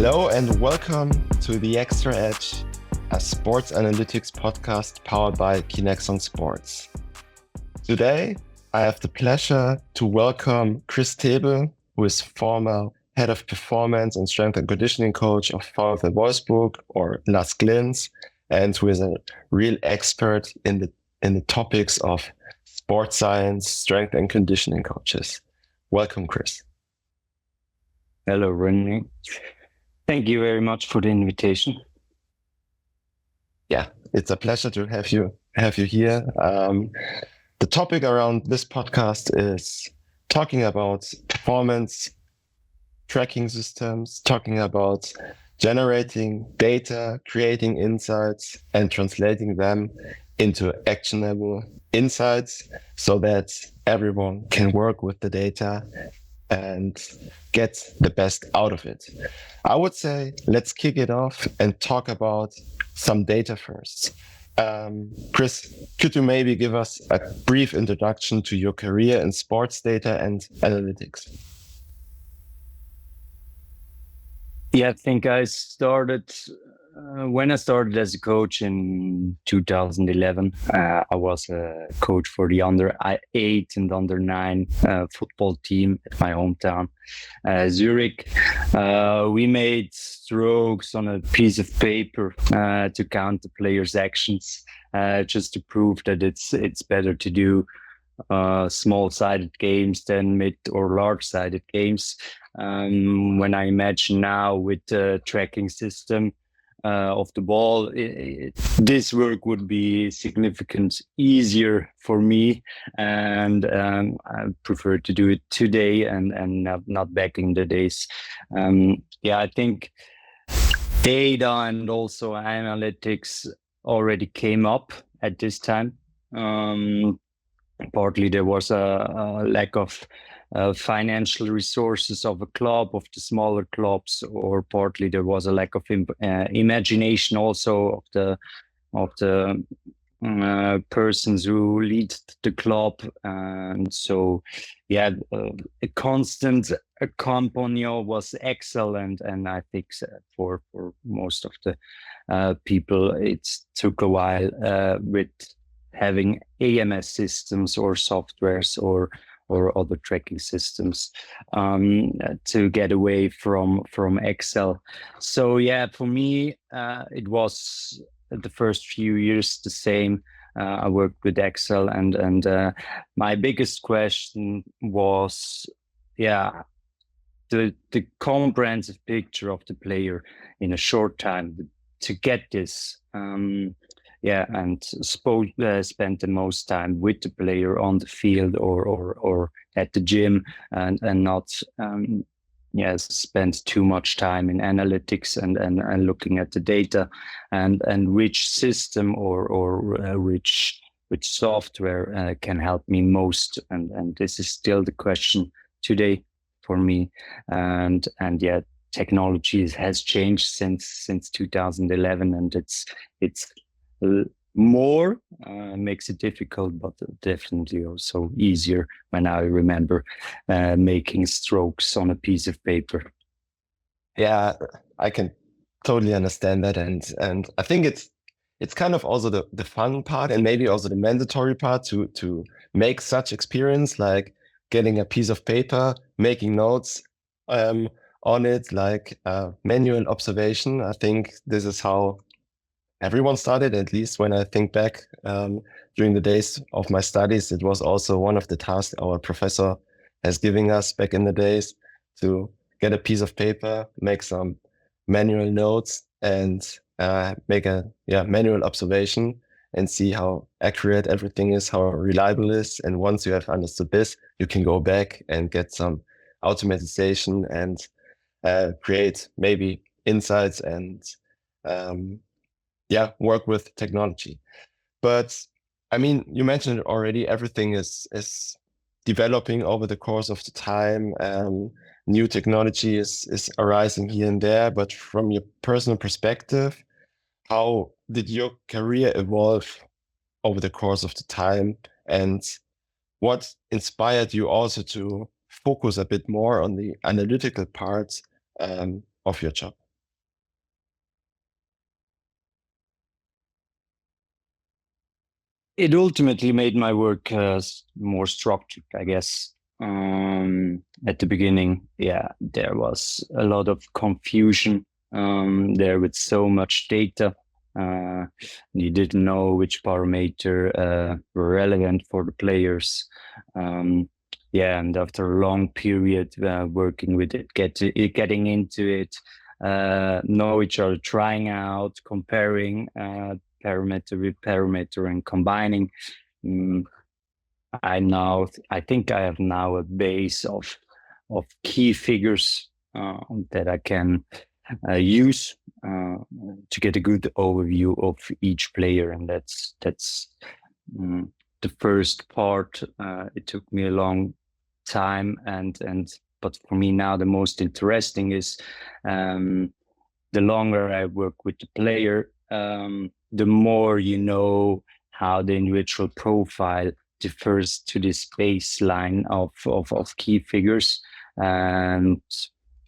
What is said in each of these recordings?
Hello and welcome to the Xtra Edge, a sports analytics podcast powered by KINEXON Sports. Today, I have the pleasure to welcome Christoph Tebel, who is former head of performance and strength and conditioning coach of VfL Wolfsburg or LASK, and who is a real expert in the topics of sports science, strength and conditioning coaches. Welcome, Chris. Hello, René. Thank you very much for the invitation. Yeah, it's a pleasure to have you here. The topic around this podcast is talking about performance tracking systems, talking about generating data, creating insights, and translating them into actionable insights so that everyone can work with the data and get the best out of it. I would say let's kick it off and talk about some data first. Chris, could you maybe give us a brief introduction to your career in sports data and analytics? Yeah, I think I started when I started as a coach in 2011. I was a coach for the under 8 and under 9 football team at my hometown, Zurich. We made strokes on a piece of paper to count the players' actions, just to prove that it's better to do small-sided games than mid or large-sided games. When I imagine now with the tracking system of the ball, this work would be significantly easier for me, and I prefer to do it today and not back in the days. I think data and also analytics already came up at this time. Partly there was a lack of financial resources of a club, of the smaller clubs, or partly there was a lack of imagination also of the persons who lead the club. And so, a constant companion was excellent. And I think for most of the people, it took a while with having AMS systems or softwares or other tracking systems to get away from Excel. So for me, it was the first few years the same. I worked with Excel, and my biggest question was, the comprehensive picture of the player in a short time to get this. And spend the most time with the player on the field or at the gym, and not spend too much time in analytics and looking at the data and which system or which software can help me most. And this is still the question today for me. And technology has changed since 2011, and it's more makes it difficult, but definitely also easier when I remember making strokes on a piece of paper. Yeah, I can totally understand that, and I think it's kind of also the fun part, and maybe also the mandatory part to make such experience, like getting a piece of paper, making notes on it, like manual observation. I think this is how everyone started, at least when I think back during the days of my studies. It was also one of the tasks our professor has given us back in the days, to get a piece of paper, make some manual notes, and make a manual observation and see how accurate everything is, how reliable it is. And once you have understood this, you can go back and get some automatization and create maybe insights and work with technology. But I mean, you mentioned it already, everything is developing over the course of the time. New technology is arising here and there. But from your personal perspective, how did your career evolve over the course of the time? And what inspired you also to focus a bit more on the analytical parts of your job? It ultimately made my work more structured, I guess. At the beginning, there was a lot of confusion there with so much data. You didn't know which parameter were relevant for the players. And after a long period working with it, getting into it, know each other, trying out, comparing parameter with parameter and combining. I think I have now a base of key figures that I can use to get a good overview of each player, and that's the first part. It took me a long time, but for me now the most interesting is the longer I work with the player, the more you know how the individual profile differs to this baseline of key figures, and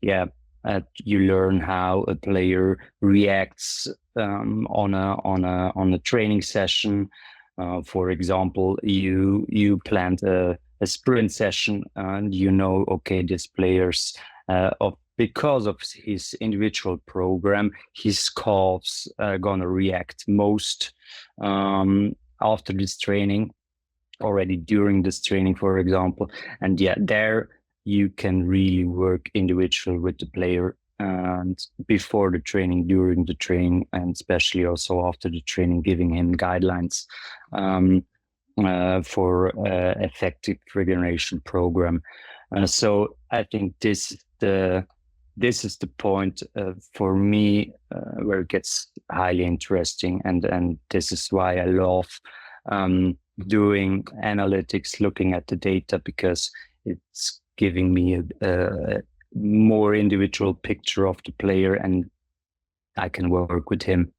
you learn how a player reacts on a training session. For example, you planned a sprint session, and okay, this player's because of his individual program, his calves are gonna react most after this training, already during this training, for example. And there you can really work individual with the player, and before the training, during the training, and especially also after the training, giving him guidelines for effective regeneration program. So I think this is the point for me where it gets highly interesting, and this is why I love doing analytics, looking at the data, because it's giving me a more individual picture of the player, and I can work with him.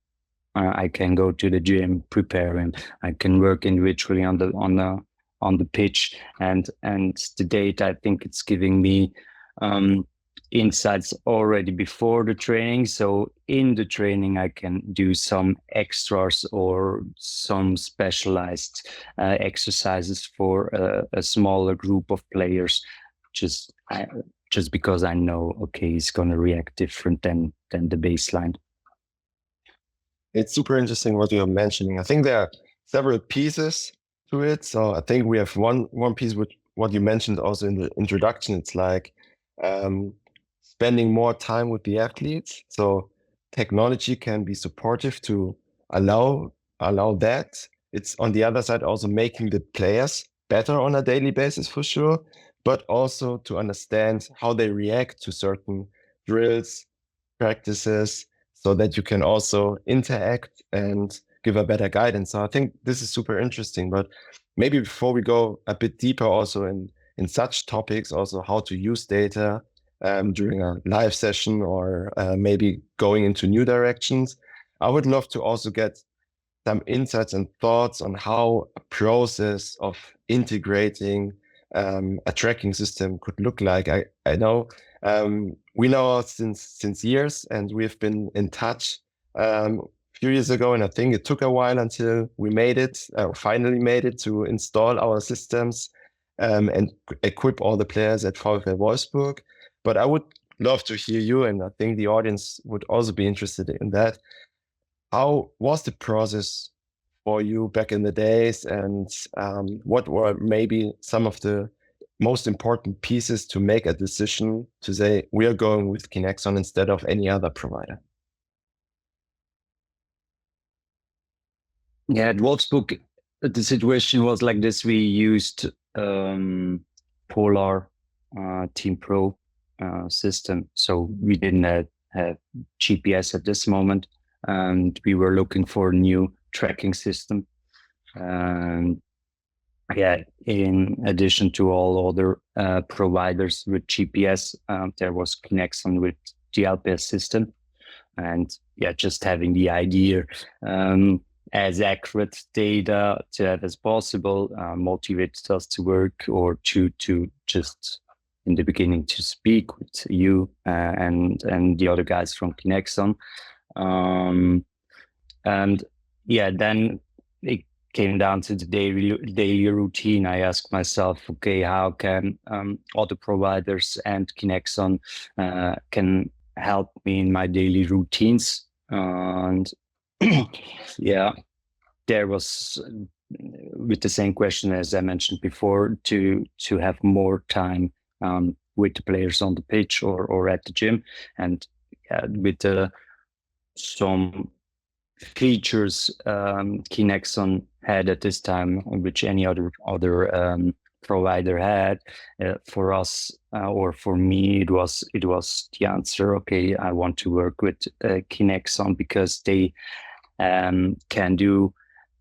I can go to the gym, prepare him. I can work individually on the pitch, and the data, I think it's giving me insights already before the training. So in the training, I can do some extras or some specialized exercises for a smaller group of players, just because I know, okay, he's going to react different than the baseline. It's super interesting what you're mentioning. I think there are several pieces to it. So I think we have one piece with what you mentioned also in the introduction. It's like spending more time with the athletes. So technology can be supportive to allow that. It's on the other side also making the players better on a daily basis for sure, but also to understand how they react to certain drills, practices, so that you can also interact and give a better guidance. So I think this is super interesting. But maybe before we go a bit deeper also in such topics, also how to use data during a live session, or maybe going into new directions, I would love to also get some insights and thoughts on how a process of integrating a tracking system could look like. I know we know since years, and we've been in touch a few years ago, and I think it took a while until we finally made it to install our systems and equip all the players at VfL Wolfsburg. But I would love to hear you, and I think the audience would also be interested in that. How was the process for you back in the days, and what were maybe some of the most important pieces to make a decision to say we are going with KINEXON instead of any other provider? Yeah, at Wolfsburg, the situation was like this. We used Polar Team Pro system, so we didn't have GPS at this moment, and we were looking for a new tracking system. And in addition to all other providers with GPS, there was KINEXON with the LPS system, and just having the idea as accurate data to have as possible motivated us to work, or to just in the beginning to speak with you and the other guys from KINEXON. Then it came down to the daily routine, I asked myself, okay, how can other providers and KINEXON can help me in my daily routines? And yeah, there was, with the same question as I mentioned before, to have more time with the players on the pitch or at the gym, and with some features KINEXON had at this time, which any other provider had. For us or for me, it was the answer. Okay, I want to work with KINEXON because they can do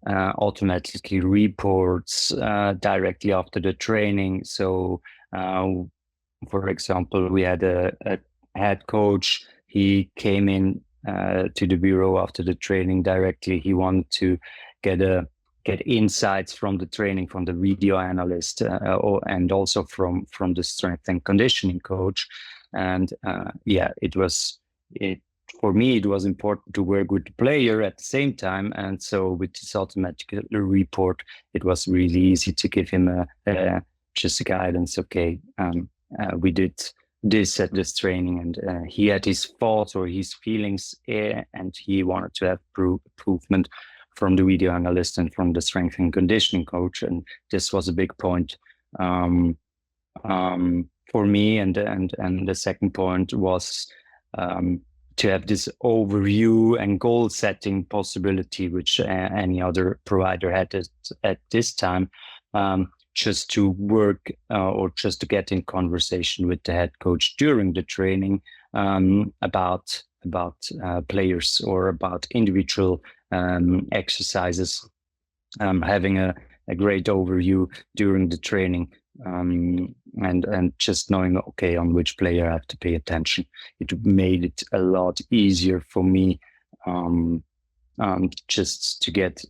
automatically reports directly after the training. So, for example, we had a head coach. He came in to the bureau after the training directly. He wanted to get insights from the training from the video analyst and also from the strength and conditioning coach. And for me, it was important to work with the player at the same time. And so with this automatic report, it was really easy to give him just a guidance. Okay, we did this at this training, and he had his thoughts or his feelings, and he wanted to have improvement from the video analyst and from the strength and conditioning coach. And this was a big point for me. And the second point was to have this overview and goal setting possibility, which any other provider had at this time, just to work or just to get in conversation with the head coach during the training about players or about individual exercises, having a great overview during the training, and just knowing, okay, on which player I have to pay attention. It made it a lot easier for me just to get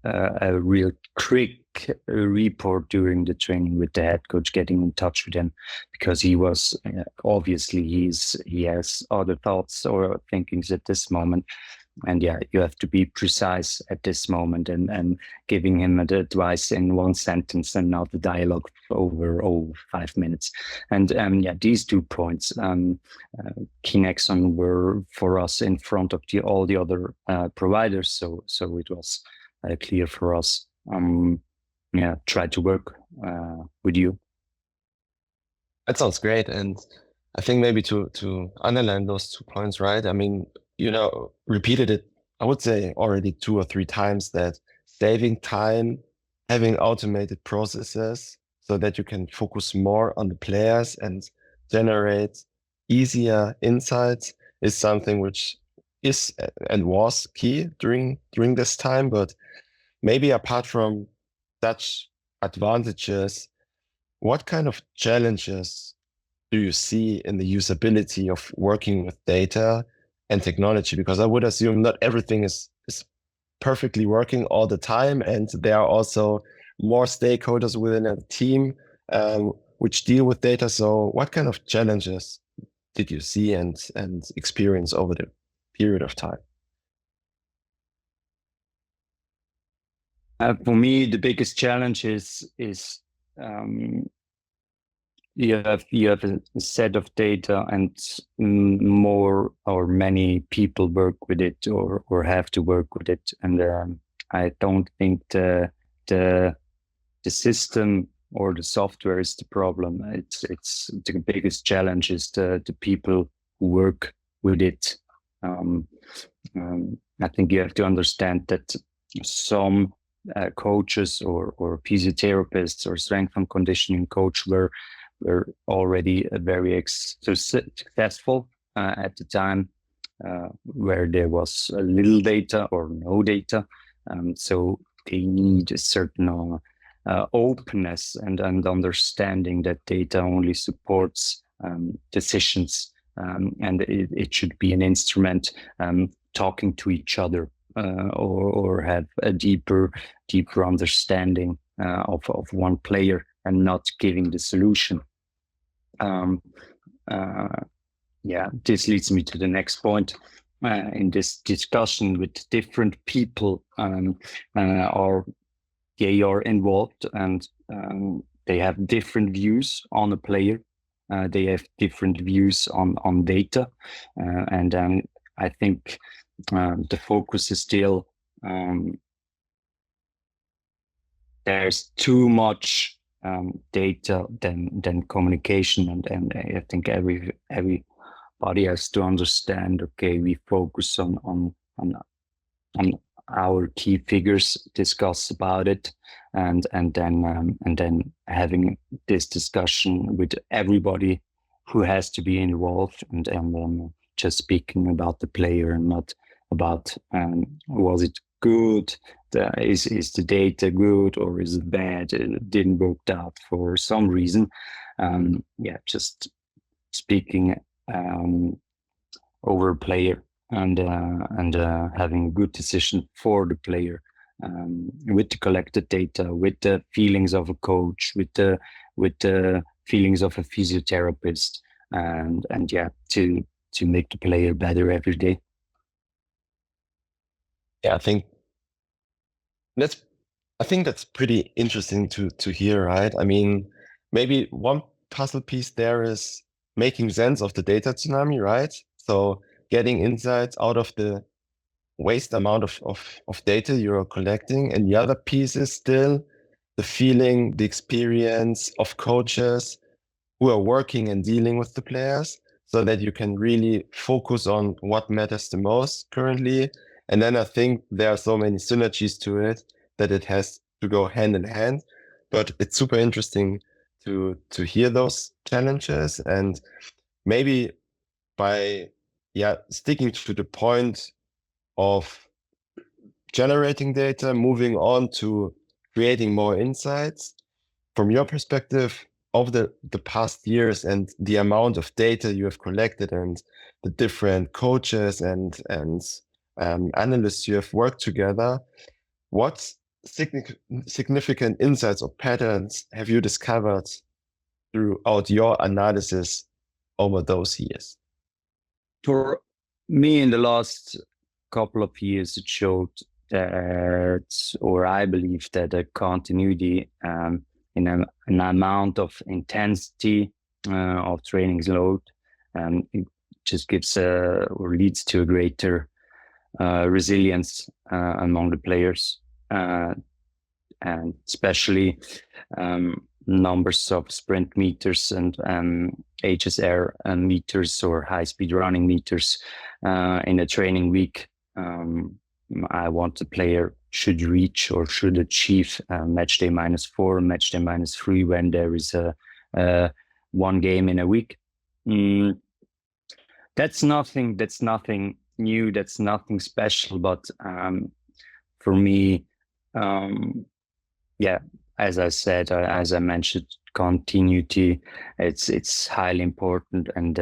a real quick report during the training with the head coach, getting in touch with him, because he was obviously he has other thoughts or thinkings at this moment. And yeah, you have to be precise at this moment and giving him the advice in one sentence and not the dialogue over 5 minutes. And these 2 points, KINEXON were for us in front of all the other providers. So it was clear for us. Try to work with you. That sounds great. And I think maybe to underline those 2 points, right? I mean, repeated it, I would say already 2 or 3 times, that saving time, having automated processes so that you can focus more on the players and generate easier insights is something which is and was key during this time. But maybe apart from such advantages, what kind of challenges do you see in the usability of working with data and technology? Because I would assume not everything is perfectly working all the time, and there are also more stakeholders within a team which deal with data. So what kind of challenges did you see and experience over the period of time? For me, the biggest challenge is you have a set of data, and more or many people work with it or have to work with it. And I don't think the system or the software is the problem. It's the biggest challenge is the people who work with it. I think you have to understand that some coaches or physiotherapists or strength and conditioning coach were already very successful at the time where there was a little data or no data. So they need a certain openness and understanding that data only supports decisions, and it should be an instrument talking to each other or have a deeper understanding of one player and not giving the solution. This leads me to the next point. In this discussion with different people, are they are involved, and they have different views on a player. They have different views on data, and I think the focus is still there's too much data than communication, and I think everybody has to understand. Okay, we focus on our key figures, discuss about it, and then having this discussion with everybody who has to be involved, and just speaking about the player and not about was it good, is the data good or is it bad, it didn't work out for some reason. Just speaking over a player, and having a good decision for the player, with the collected data, with the feelings of a coach, with the feelings of a physiotherapist, and to make the player better every day. Yeah, I think that's pretty interesting to hear, right? I mean, maybe one puzzle piece there is making sense of the data tsunami, right? So getting insights out of the waste amount of data you're collecting. And the other piece is still the feeling, the experience of coaches who are working and dealing with the players, so that you can really focus on what matters the most currently. And then I think there are so many synergies to it that it has to go hand in hand. But it's super interesting to hear those challenges, and maybe by sticking to the point of generating data, moving on to creating more insights. From your perspective, of the past years and the amount of data you have collected and the different coaches and analysts you have worked together, what significant insights or patterns have you discovered throughout your analysis over those years? For me, in the last couple of years, it showed that, or I believe that, a continuity in an amount of intensity of training's load, it just gives or leads to a greater resilience among the players, and especially numbers of sprint meters and HSR meters, or high-speed running meters in a training week. I want the player should reach or should achieve match day -4, match day -3 when there is one game in a week. That's nothing new, that's nothing special, but for me, as I said, as I mentioned, continuity, it's highly important. And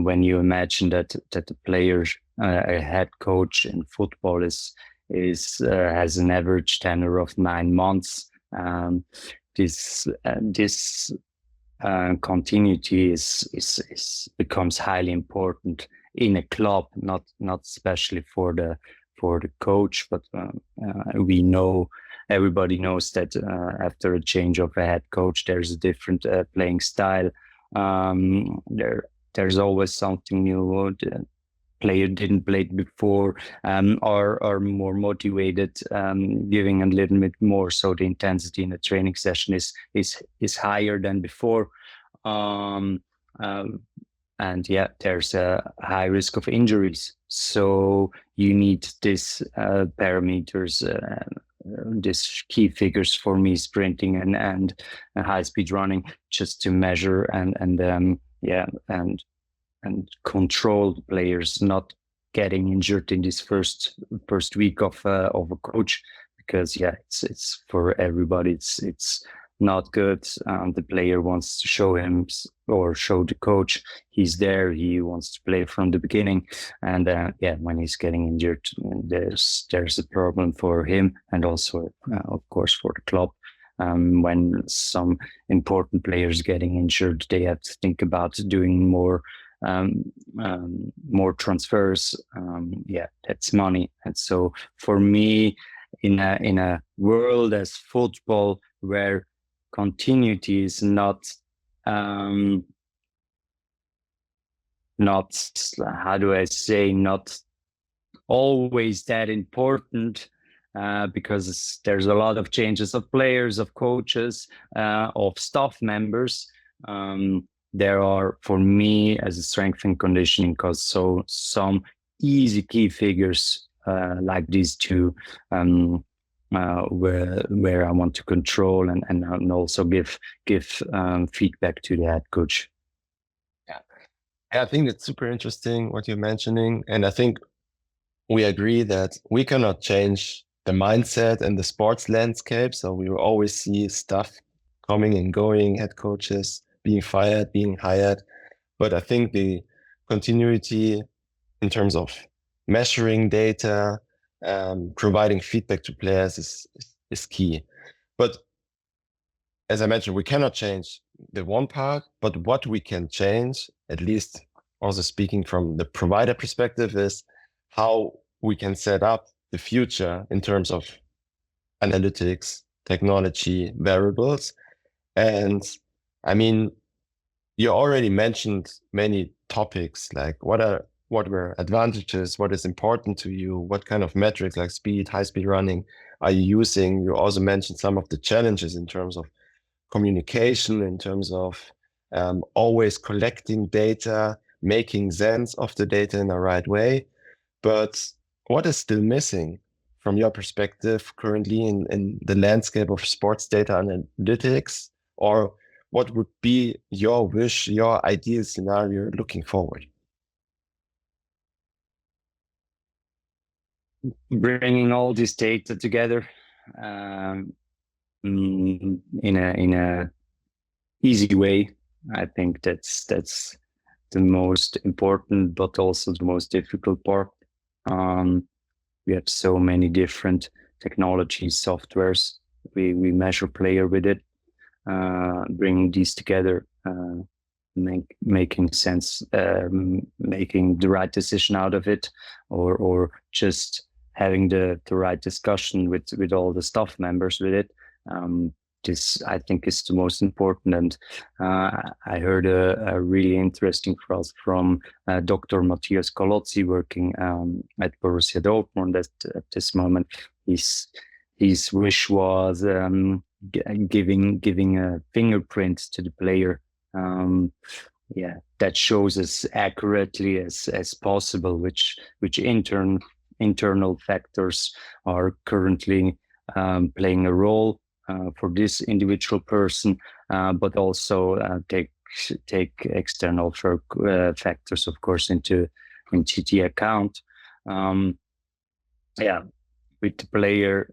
when you imagine that the player, a head coach in football has an average tenure of 9 months, this continuity becomes highly important in a club, not especially for the coach, but everybody knows that after a change of a head coach, there's a different playing style. There's always something new. The player didn't play it before, are more motivated, giving a little bit more. So the intensity in the training session is higher than before. And there's a high risk of injuries. So you need this parameters, these key figures for me, sprinting and high speed running, just to measure and control the players not getting injured in this first week of a coach, because it's for everybody. It's not good. The player wants to show him or show the coach he's there. He wants to play from the beginning, and when he's getting injured, there's a problem for him, and also of course for the club. When some important players getting injured, they have to think about doing more transfers. That's money. And so for me, in a world as football where continuity is not how do I say, not always that important, because there's a lot of changes of players, of coaches, of staff members. There are, for me as a strength and conditioning coach, so some easy key figures like these two, where I want to control and also give feedback to the head coach. Yeah, I think it's super interesting what you're mentioning, and I think we agree that we cannot change the mindset and the sports landscape. So we will always see stuff coming and going, head coaches being fired, being hired. But I think the continuity in terms of measuring data, providing feedback to players is key. But as I mentioned, we cannot change the one part, but what we can change, at least also speaking from the provider perspective, is how we can set up the future in terms of analytics, technology, variables. And I mean, you already mentioned many topics, like what were advantages, what is important to you, what kind of metrics like speed, high-speed running are you using? You also mentioned some of the challenges in terms of communication, in terms of always collecting data, making sense of the data in the right way. But what is still missing from your perspective currently in the landscape of sports data analytics? Or what would be your wish, your ideal scenario looking forward? Bringing all this data together in a easy way. I think that's the most important, but also the most difficult part. We have so many different technologies, softwares. We measure player with it. Bringing these together, making sense, making the right decision out of it, or just having the right discussion with all the staff members with it. This, I think, is the most important. And I heard a really interesting phrase from Dr. Matthias Colozzi, working at Borussia Dortmund at this moment. His wish was giving a fingerprint to the player. That shows as accurately as possible which internal factors are currently playing a role for this individual person, but also take external factors, of course, into the account. With the player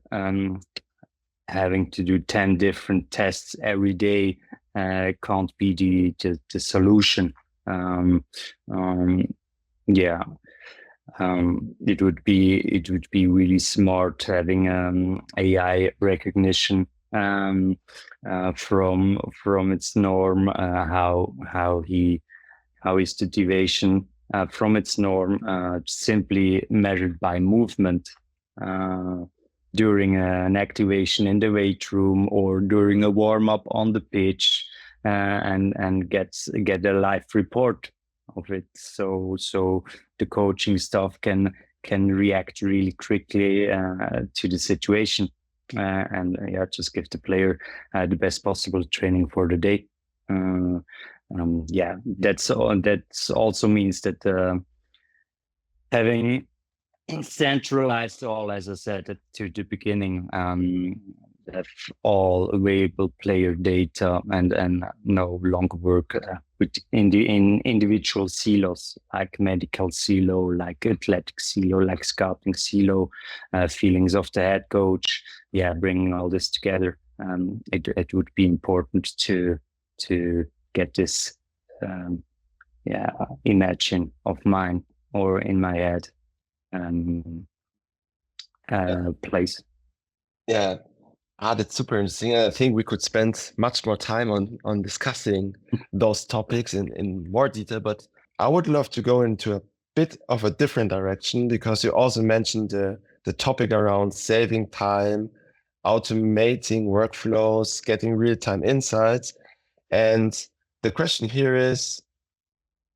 having to do 10 different tests every day can't be the solution. It would be really smart having AI recognition from its norm, how is the deviation from its norm, simply measured by movement during an activation in the weight room or during a warm-up on the pitch, and get a live report of it, so the coaching staff can react really quickly to the situation, and just give the player the best possible training for the day. That's also means that having centralized all, as I said to the beginning, have all available player data and no longer work in individual silos, like medical silo, like athletic silo, like scouting silo, feelings of the head coach. Bringing all this together, it would be important to get this imagine of mine or in my head place. That's super interesting. I think we could spend much more time on discussing those topics in more detail, but I would love to go into a bit of a different direction, because you also mentioned the the topic around saving time, automating workflows, getting real-time insights. And the question here is,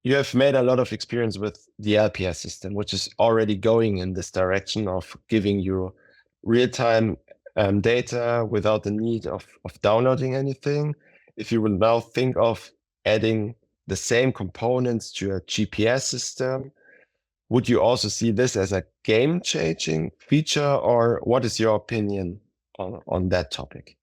you have made a lot of experience with the LPS system, which is already going in this direction of giving you real-time data without the need of downloading anything. If you will now think of adding the same components to a GPS system, would you also see this as a game-changing feature, or what is your opinion on that topic?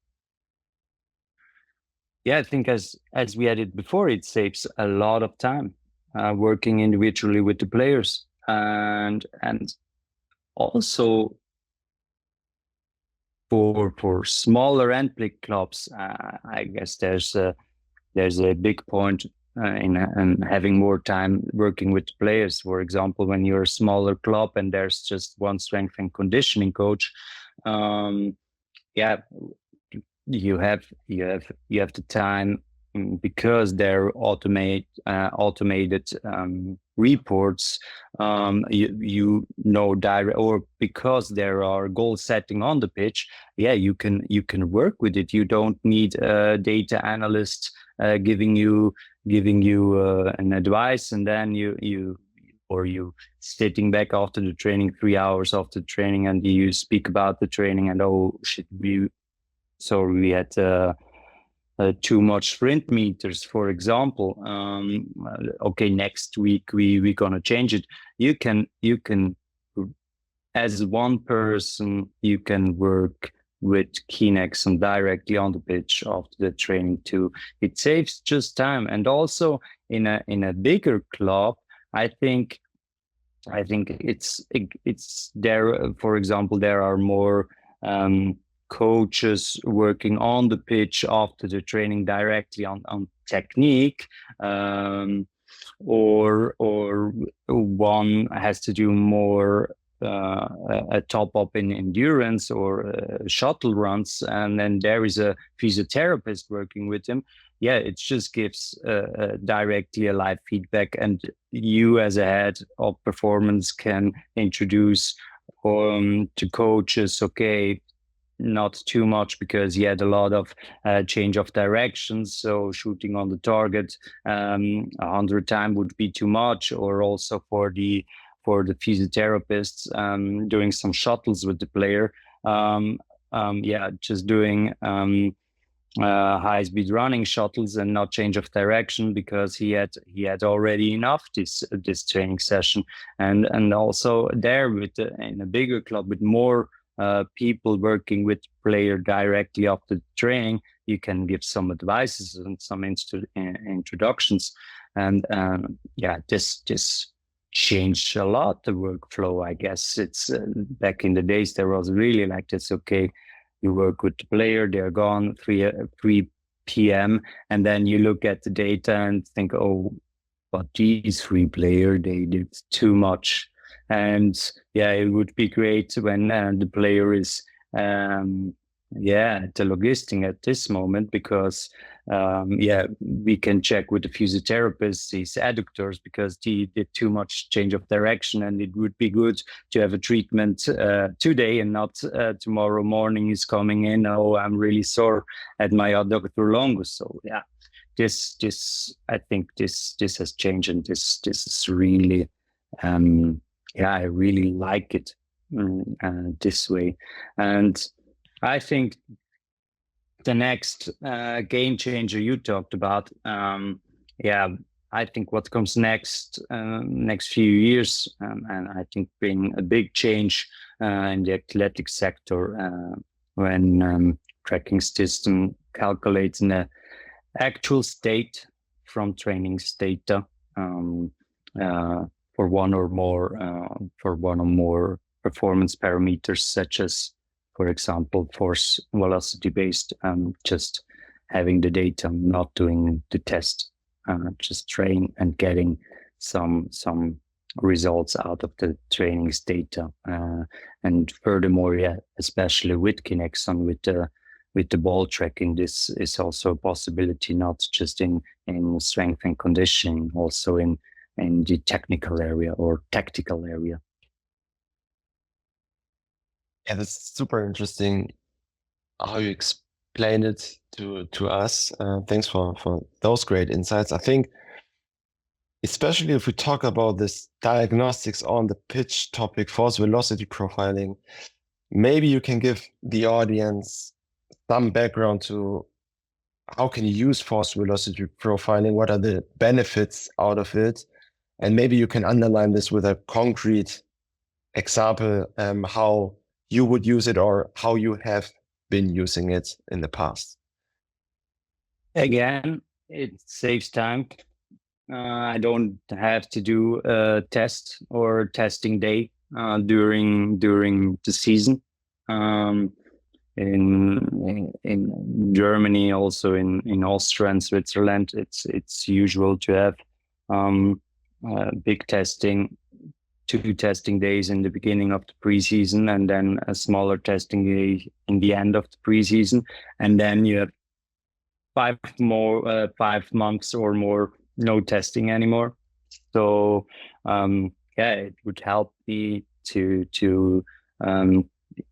Yeah, I think as we had it before, it saves a lot of time working individually with the players, and also for smaller and big clubs, I guess there's a big point in having more time working with players. For example, when you're a smaller club and there's just one strength and conditioning coach, yeah, you have the time, because they're automated reports. You know direct, or because there are goal setting on the pitch. Yeah, you can work with it. You don't need a data analyst giving you an advice, and then you sitting back after the training, 3 hours after the training, and you speak about the training and we had too much sprint meters, for example. Okay, next week we're gonna change it. You can as one person, you can work with KINEXON directly on the pitch after the training too. It saves just time, and also in a bigger club, I think it's there. For example, there are more coaches working on the pitch after the training directly on technique, or one has to do more a top up in endurance or shuttle runs, and then there is a physiotherapist working with him. Yeah, it just gives directly a live feedback, and you as a head of performance can introduce to coaches, okay, not too much, because he had a lot of change of directions. So shooting on the target 100 times would be too much, or also for the physiotherapists doing some shuttles with the player. Just doing high speed running shuttles and not change of direction, because he had already enough this training session. And also there in a bigger club with more people working with player directly after the training, you can give some advices and some introductions, and this changed a lot the workflow. I guess it's back in the days there was really like this. Okay, you work with the player, they're gone 3 p.m. and then you look at the data and think, oh, but these 3 players, they did too much. And yeah, it would be great when the player is the logistic at this moment, because we can check with the physiotherapist his adductors, because he did too much change of direction, and it would be good to have a treatment today and not tomorrow morning he's coming in, oh, I'm really sore at my adductor longus. So yeah, this I think this has changed, and this is really I really like it this way. And I think the next game changer you talked about, I think what comes next few years, and I think bring a big change in the athletic sector, when tracking system calculates an actual state from training data for one or more performance parameters, such as, for example, force velocity based, just having the data, not doing the test, just train and getting some results out of the training's data. And furthermore, especially with KINEXON, with the ball tracking, this is also a possibility, not just in strength and conditioning, also in the technical area or tactical area. Yeah, that's super interesting how you explain it to us. Thanks for those great insights. I think, especially if we talk about this diagnostics on the pitch topic, force velocity profiling, maybe you can give the audience some background to how can you use force velocity profiling? What are the benefits out of it? And maybe you can underline this with a concrete example, how you would use it or how you have been using it in the past. Again, it saves time. I don't have to do a test or testing day during the season. In Germany, also in Austria and Switzerland, it's usual to have big testing, 2 testing days in the beginning of the preseason, and then a smaller testing day in the end of the preseason, and then you have 5 months or more no testing anymore. So yeah, it would help me to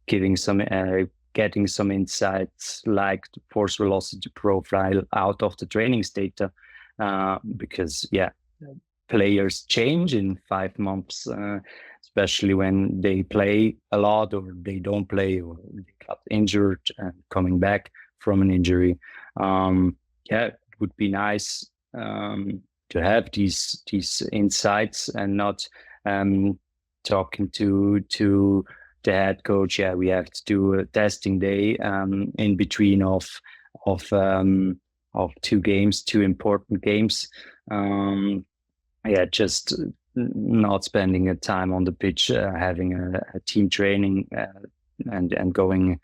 getting some insights like the force velocity profile out of the trainings data, because yeah, players change in 5 months, especially when they play a lot or they don't play or they got injured and coming back from an injury. Yeah, it would be nice to have these insights and not talking to the head coach. Yeah, we have to do a testing day in between of 2 games, 2 important games. Yeah, just not spending a time on the pitch, having a team training and going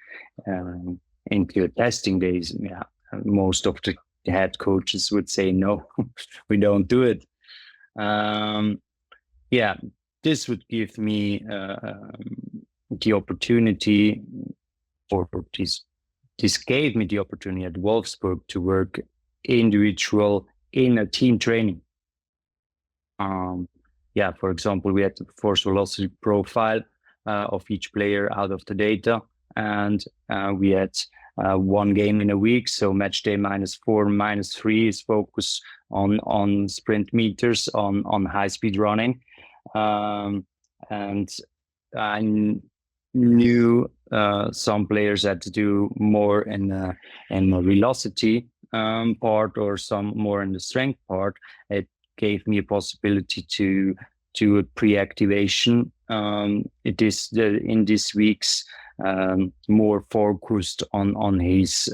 into testing days. Yeah, most of the head coaches would say no, we don't do it. Yeah, this would give me the opportunity, or this gave me the opportunity at Wolfsburg to work individual in a team training. Yeah, for example, we had the force velocity profile of each player out of the data, and we had 1 game in a week. So match day -4, -3 is focus on sprint meters, on high speed running, and I knew some players had to do more in the velocity part, or some more in the strength part. It gave me a possibility to do a pre-activation. It is in these weeks more focused on his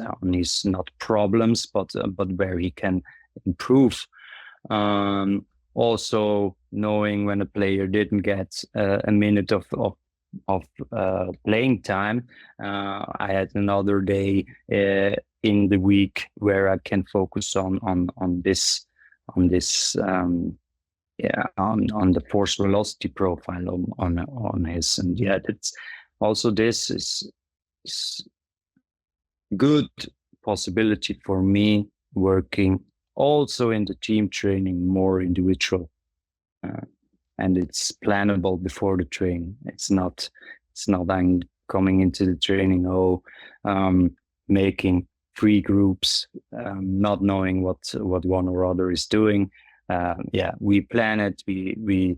not problems, but where he can improve. Also knowing when a player didn't get a minute of playing time, I had another day in the week where I can focus on this yeah, on the force velocity profile on his. And yeah, that's also, this is good possibility for me working also in the team training, more individual, and it's plannable before the training. It's not I'm coming into the training making 3 groups, not knowing what one or other is doing. Yeah, we plan it. We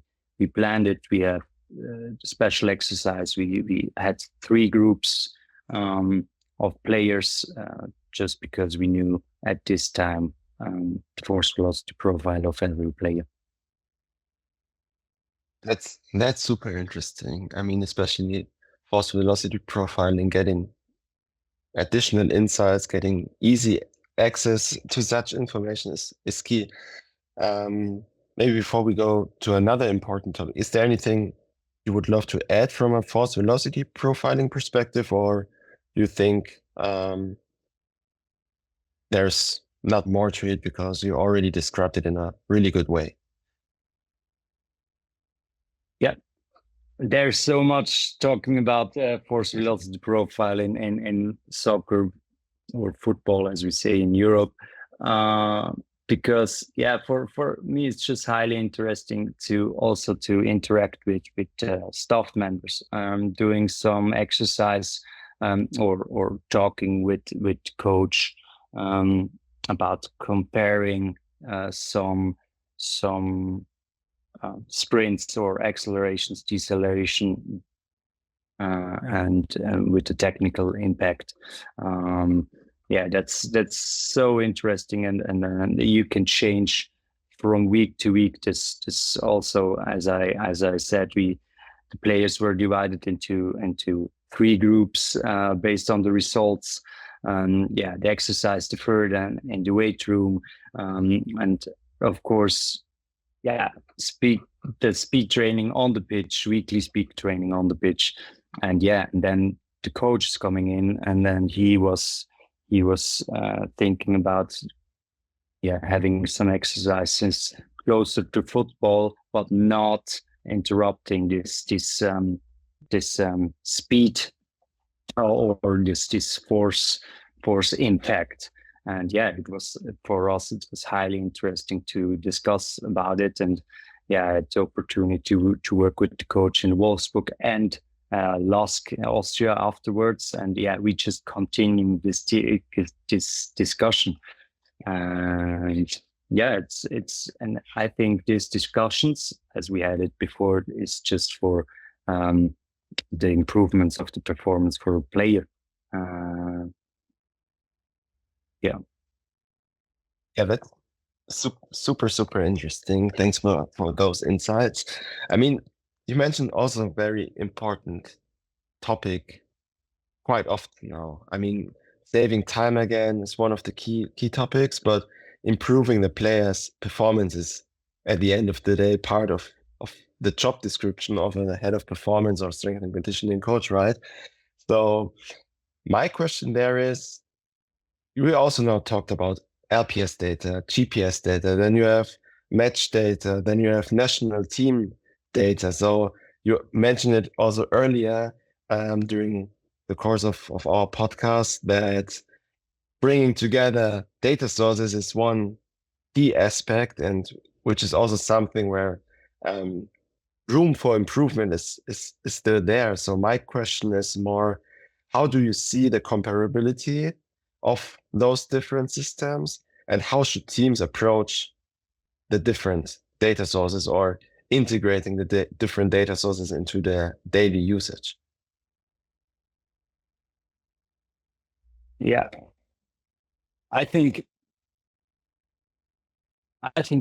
planned it. We have special exercise. We had 3 groups of players just because we knew at this time the force velocity profile of every player. That's super interesting. I mean, especially force velocity profiling, getting additional insights, getting easy access to such information is key. Maybe before we go to another important topic, is there anything you would love to add from a force velocity profiling perspective, or you think there's not more to it because you already described it in a really good way? Yeah, there's so much talking about force velocity profile in soccer, or football, as we say in Europe. because for me it's just highly interesting to also to interact with staff members, doing some exercise, or talking with coach, about comparing some sprints or accelerations, deceleration, and with the technical impact. That's so interesting, and you can change from week to week. This also, as I said, the players were divided into 3 groups based on the results. The exercise deferred and in the weight room, and of course, speed training on the pitch, weekly speed training on the pitch, and then the coach is coming in, and then he was thinking about having some exercises closer to football, but not interrupting this speed or this force impact. And it was, for us, it was highly interesting to discuss about it. And I had the opportunity to work with the coach in Wolfsburg and LASK in Austria afterwards. And we just continued this discussion. And and I think these discussions, as we had it before, is just for the improvements of the performance for a player. That's super interesting. Thanks for those insights. I mean, you mentioned also a very important topic quite often now. I mean, saving time again is one of the key topics, but improving the player's performance is, at the end of the day, part of the job description of a head of performance or strength and conditioning coach, right? So my question there is, we also now talked about LPS data, GPS data, then you have match data, then you have national team data. So you mentioned it also earlier during the course of our podcast, that bringing together data sources is one key aspect, and which is also something where room for improvement is still there. So my question is more, how do you see the comparability of those different systems, and how should teams approach the different data sources or integrating the different data sources into their daily usage? I think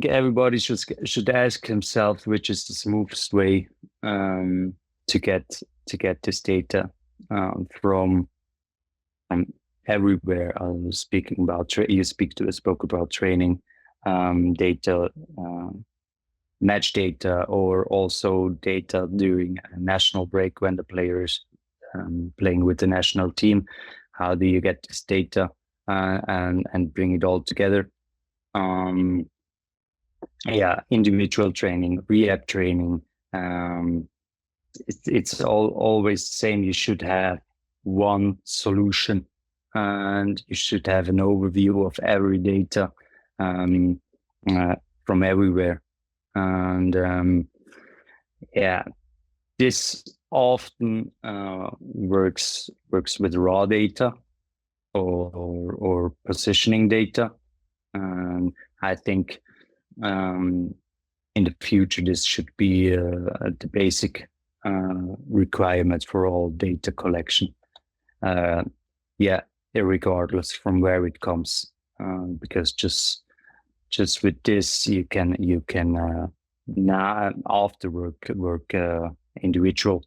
everybody should ask himself which is the smoothest way to get this data from everywhere. Speaking about spoke about training data, match data, or also data during a national break when the players playing with the national team. How do you get this data and bring it all together? Individual training, rehab training. It's always the same. You should have one solution, and you should have an overview of every data from everywhere. And this often works with raw data or positioning data. And I think in the future this should be the basic requirement for all data collection. Regardless from where it comes, because just with this you can now after work individual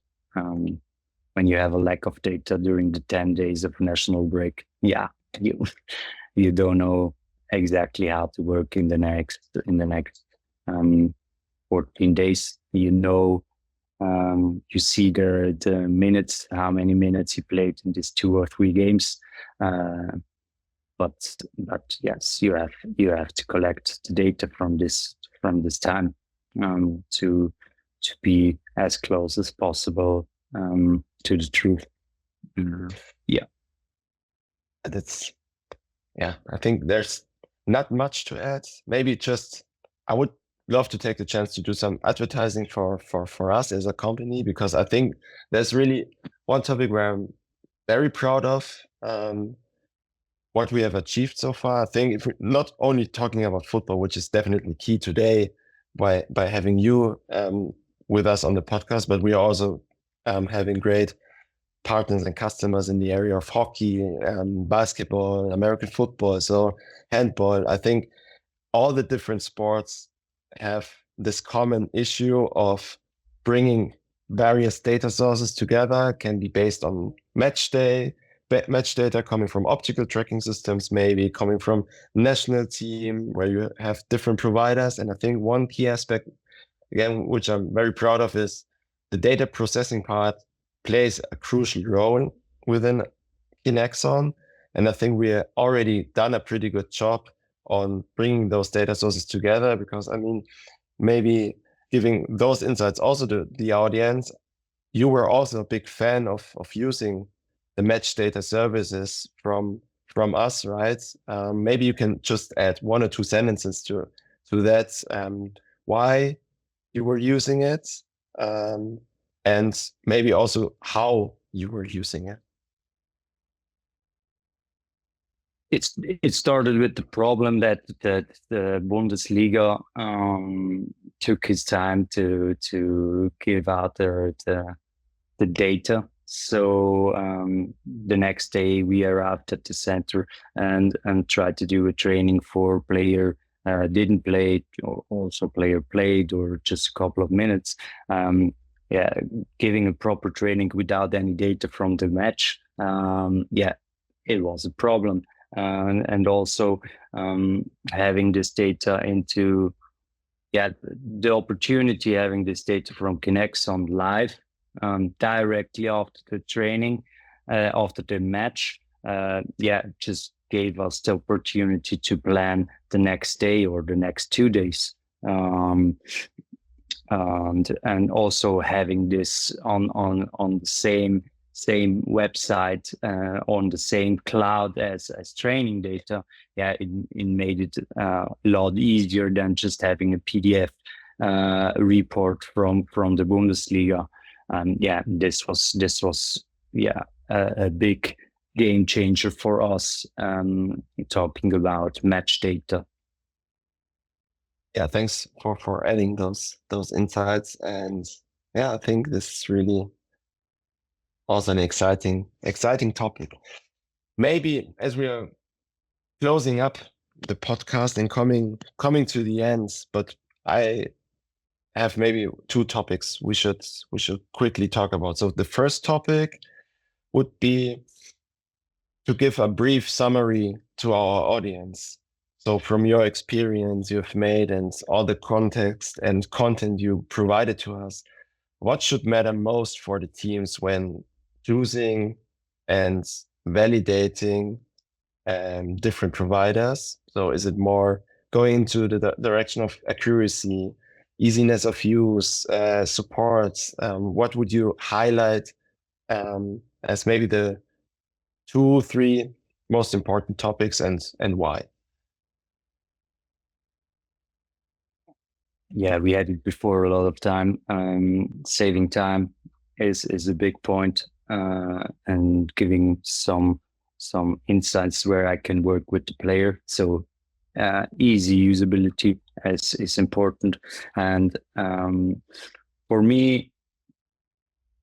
when you have a lack of data during the 10 days of national break. You don't know exactly how to work in the next 14 days. You see the minutes, how many minutes you played in these 2 or 3 games. But yes, you have to collect the data from this time to be as close as possible to the truth. I think there's not much to add. Maybe just I would love to take the chance to do some advertising for us as a company, because I think there's really one topic where I'm very proud of what we have achieved so far. I think if we're not only talking about football, which is definitely key today by having you with us on the podcast, but we are also having great partners and customers in the area of hockey, basketball, American football, so handball. I think all the different sports have this common issue of bringing various data sources together. Can be based on match data coming from optical tracking systems, maybe coming from national team where you have different providers. And I think one key aspect, again, which I'm very proud of, is the data processing part plays a crucial role within KINEXON. And I think we have already done a pretty good job on bringing those data sources together, because I mean, maybe giving those insights also to the audience. You were also a big fan of using the match data services from us, right? Maybe you can just add 1 or 2 sentences to that, why you were using it, and maybe also how you were using it. It started with the problem that the Bundesliga took his time to give out the data. So the next day we arrived at the center and tried to do a training for player didn't play, or also player played, or just a couple of minutes. Giving a proper training without any data from the match. It was a problem. And also having this data into, the opportunity having this data from KINEXON live directly after the training, after the match, just gave us the opportunity to plan the next day or the next 2 days. And also having this on the same website, on the same cloud as training data, it made it a lot easier than just having a PDF report from the Bundesliga. This was a big game changer for us, talking about match data. Yeah, thanks for adding those insights. And I think this is really also an exciting topic. Maybe as we are closing up the podcast and coming to the end, but I have maybe 2 topics we should quickly talk about. So the first topic would be to give a brief summary to our audience. So from your experience you've made and all the context and content you provided to us, what should matter most for the teams when choosing and validating different providers? So is it more going into the direction of accuracy, easiness of use, support? What would you highlight as maybe the 2, 3 most important topics, and why? Yeah, we had it before a lot of time. Saving time is a big point, and giving some insights where I can work with the player. So easy usability is important, and for me,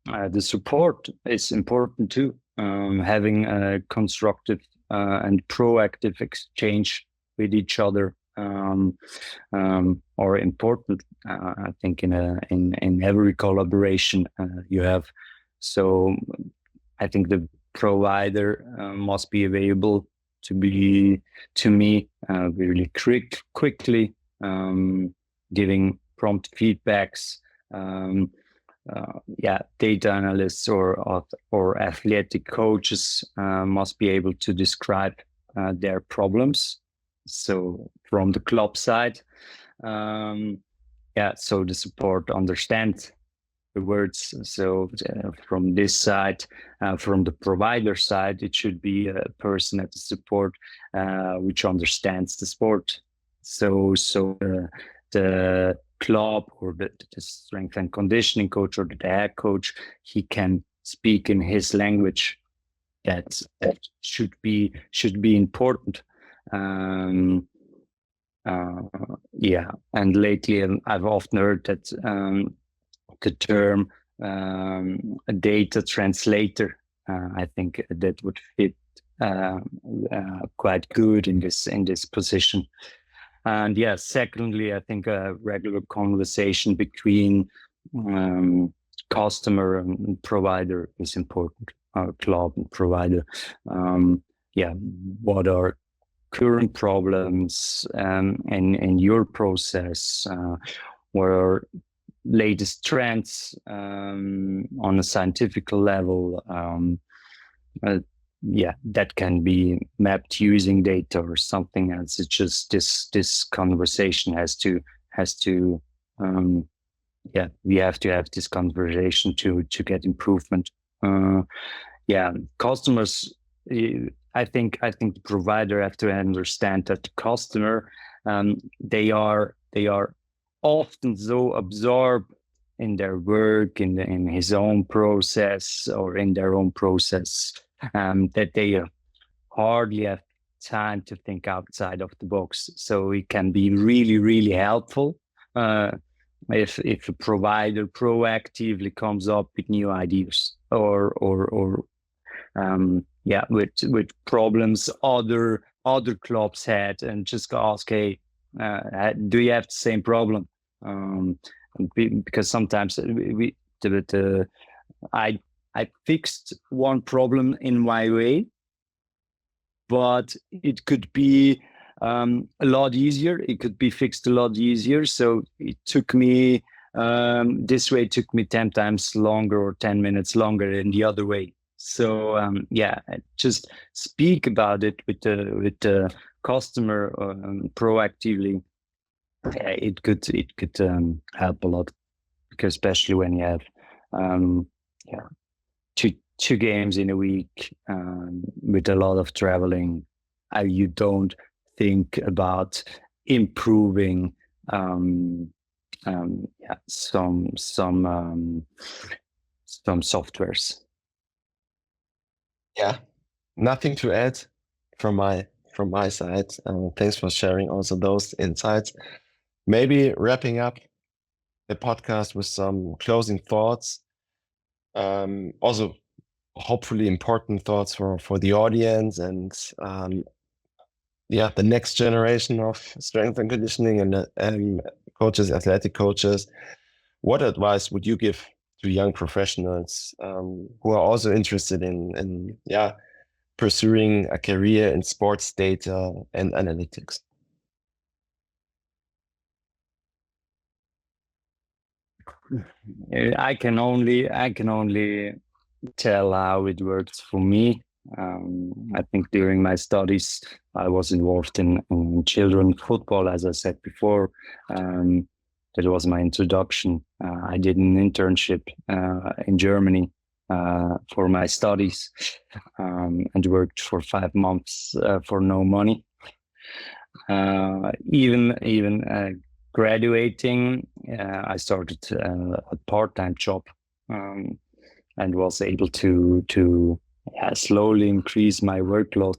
the support is important too. Having a constructive and proactive exchange with each other are important. I think in every collaboration you have. So I think the provider must be available to me really quickly, giving prompt feedbacks. Data analysts or athletic coaches must be able to describe their problems. So from the club side, so the support understands the words. So from this side, from the provider side, it should be a person at the support which understands the sport. So the club or the strength and conditioning coach or the head coach, he can speak in his language. That should be important. And lately I've often heard that the term a data translator. I think that would fit quite good in this position. And secondly, I think a regular conversation between customer and provider is important. Club and provider. What are current problems in your process? What are latest trends on a scientific level? That can be mapped using data or something else. It's just this conversation has to we have to have this conversation to get improvement. Customers. I think the provider have to understand that the customer, they are often so absorbed in their work, in his own process or in their own process, that they hardly have time to think outside of the box. So it can be really, really helpful if a provider proactively comes up with new ideas or with problems other clubs had, and just ask, hey, do you have the same problem? Because sometimes I fixed one problem in my way, but it could be a lot easier. It could be fixed a lot easier. So it took me this way took me 10 times longer or 10 minutes longer than the other way. So just speak about it with the customer proactively. It could help a lot, because especially when you have two games in a week with a lot of traveling, you don't think about improving some softwares. Yeah, nothing to add from my side. Thanks for sharing also those insights. Maybe wrapping up the podcast with some closing thoughts. Also, hopefully important thoughts for the audience and the next generation of strength and conditioning and coaches, athletic coaches. What advice would you give to young professionals who are also interested in pursuing a career in sports data and analytics? I can only tell how it works for me. I think during my studies, I was involved in children football, as I said before. That was my introduction. I did an internship in Germany for my studies and worked for 5 months for no money. Even graduating, I started a part-time job and was able to slowly increase my workload.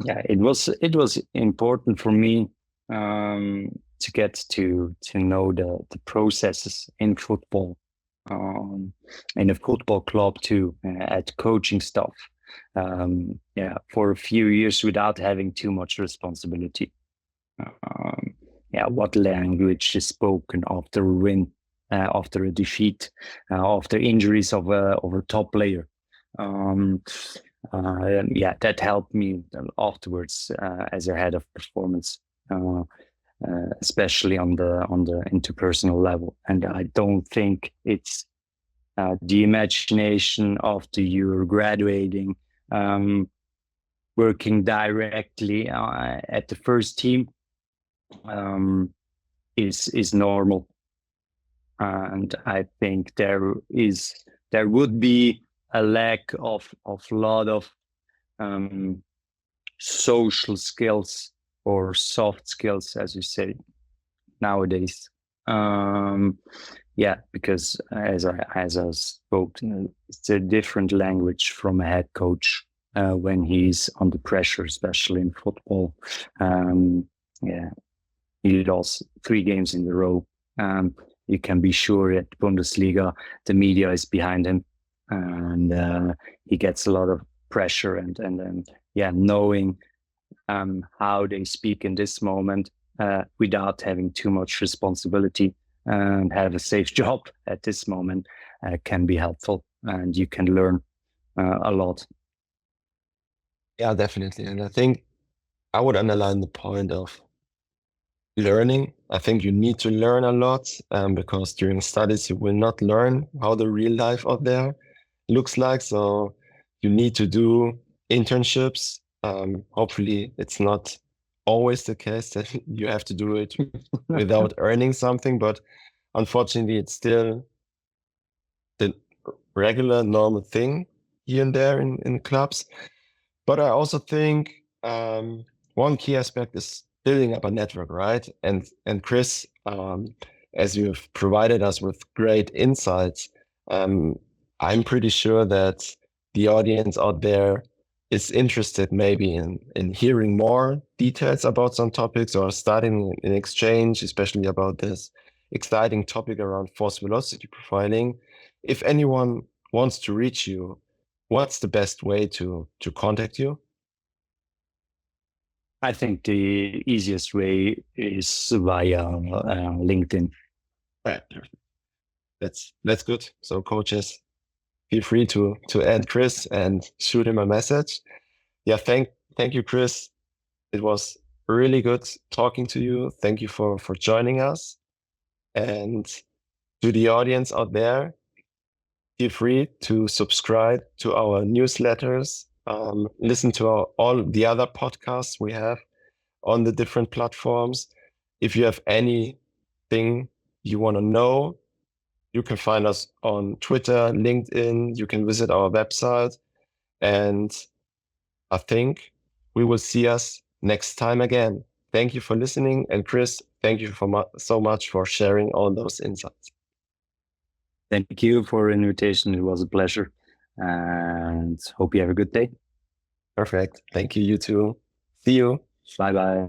It was important for me to get to know the processes in football, in a football club too, at coaching stuff. For a few years without having too much responsibility. What language is spoken after a win, after a defeat, after injuries of a top player. That helped me afterwards as a head of performance, especially on the interpersonal level. And I don't think it's the imagination after you're graduating, working directly at the first team is normal. and I think there would be a lack of lot of social skills or soft skills, as you say nowadays. Because as I spoke, it's a different language from a head coach when he's under pressure, especially in football. He lost 3 games in a row. You can be sure at Bundesliga, the media is behind him, and he gets a lot of pressure. And knowing how they speak in this moment without having too much responsibility and have a safe job at this moment can be helpful, and you can learn a lot. Yeah, definitely. And I think I would underline the point of learning. I think you need to learn a lot because during studies you will not learn how the real life out there looks like. So you need to do internships. Hopefully it's not always the case that you have to do it without earning something, but unfortunately it's still the regular normal thing here and there in clubs. But I also think one key aspect is building up a network, right? And Chris, as you've provided us with great insights, I'm pretty sure that the audience out there is interested maybe in hearing more details about some topics or starting an exchange, especially about this exciting topic around force velocity profiling. If anyone wants to reach you, what's the best way to contact you? I think the easiest way is via LinkedIn. Right. That's good. So coaches, feel free to add Chris and shoot him a message. Yeah, thank you, Chris. It was really good talking to you. Thank you for joining us. And to the audience out there, feel free to subscribe to our newsletters, listen to all the other podcasts we have on the different platforms. If you have anything you want to know, you can find us on Twitter, LinkedIn, you can visit our website, and I think we will see us next time again. Thank you for listening. And Chris, thank you so much for sharing all those insights. Thank you for the invitation. It was a pleasure, and hope you have a good day. Perfect. Thank you, you too. See you. Bye-bye.